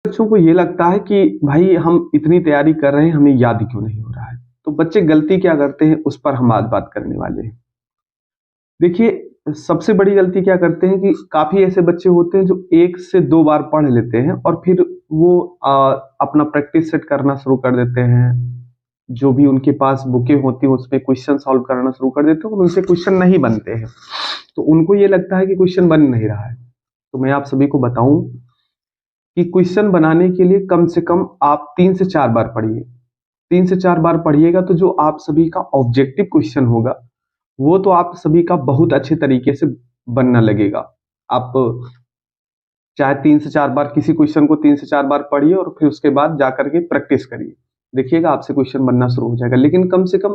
बच्चों को ये लगता है कि भाई हम इतनी तैयारी कर रहे हैं, हमें याद क्यों नहीं हो रहा है। तो बच्चे गलती क्या करते हैं, उस पर हम आज बात करने वाले हैं। देखिए, सबसे बड़ी गलती क्या करते हैं कि काफ़ी ऐसे बच्चे होते हैं जो 1 से 2 बार पढ़ लेते हैं और फिर वो अपना प्रैक्टिस सेट करना शुरू कर देते हैं। जो भी उनके पास बुकें होती हैं, उसपे क्वेश्चन सॉल्व करना शुरू कर देते हैं और उनसे क्वेश्चन नहीं बनते हैं। तो उनको ये लगता है कि क्वेश्चन बन नहीं रहा है। तो मैं आप सभी को बताऊँ कि क्वेश्चन बनाने के लिए कम से कम आप 3 से 4 बार पढ़िए। 3 से 4 बार पढ़िएगा तो जो आप सभी का ऑब्जेक्टिव क्वेश्चन होगा, वो तो आप सभी का बहुत अच्छे तरीके से बनना लगेगा। आप चाहे 3 से 4 बार किसी क्वेश्चन को 3 से 4 बार पढ़िए और फिर उसके बाद जाकर के प्रैक्टिस करिए। देखिएगा आपसे क्वेश्चन बनना शुरू हो जाएगा। लेकिन कम से कम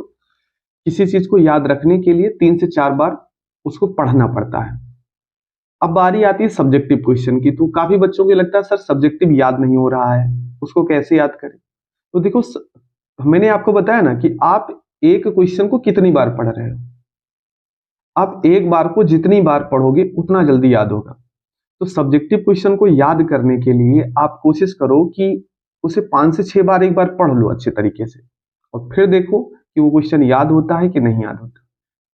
किसी चीज़ को याद रखने के लिए 3 से 4 बार उसको पढ़ना पड़ता है। अब बारी आती है सब्जेक्टिव क्वेश्चन की, तो काफ़ी बच्चों को लगता है सर सब्जेक्टिव याद नहीं हो रहा है, उसको कैसे याद करें? तो देखो मैंने आपको बताया ना कि आप एक क्वेश्चन को कितनी बार पढ़ रहे हो। आप एक बार को जितनी बार पढ़ोगे उतना जल्दी याद होगा। तो सब्जेक्टिव क्वेश्चन को याद करने के लिए आप कोशिश करो कि उसे 5 से 6 बार एक बार पढ़ लो अच्छे तरीके से और फिर देखो कि वो क्वेश्चन याद होता है कि नहीं याद होता।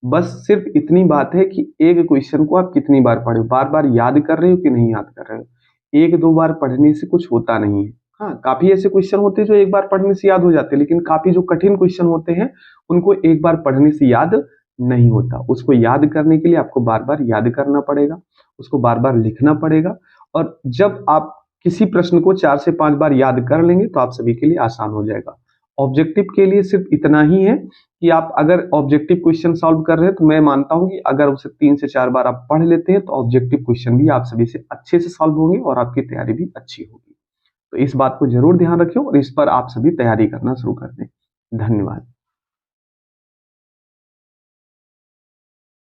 बस सिर्फ इतनी बात है कि एक क्वेश्चन को आप कितनी बार पढ़े हो, बार-बार याद कर रहे हो कि नहीं याद कर रहे हो। 1-2 बार पढ़ने से कुछ होता नहीं है। हाँ, काफ़ी ऐसे क्वेश्चन होते हैं जो एक बार पढ़ने से याद हो जाते हैं, लेकिन काफ़ी जो कठिन क्वेश्चन होते हैं, उनको एक बार पढ़ने से याद नहीं होता। उसको याद करने के लिए आपको बार-बार याद करना पड़ेगा, उसको बार-बार लिखना पड़ेगा और जब आप किसी प्रश्न को 4 से 5 बार याद कर लेंगे, तो आप सभी के लिए आसान हो जाएगा। ऑब्जेक्टिव के लिए सिर्फ इतना ही है कि आप अगर ऑब्जेक्टिव क्वेश्चन सॉल्व कर रहे हैं तो मैं मानता हूं कि अगर उसे 3 से 4 बार आप पढ़ लेते हैं तो ऑब्जेक्टिव क्वेश्चन भी आप सभी से अच्छे से सॉल्व होंगे और आपकी तैयारी भी अच्छी होगी। तो इस बात को जरूर ध्यान रखें और इस पर आप सभी तैयारी करना शुरू कर दें। धन्यवाद।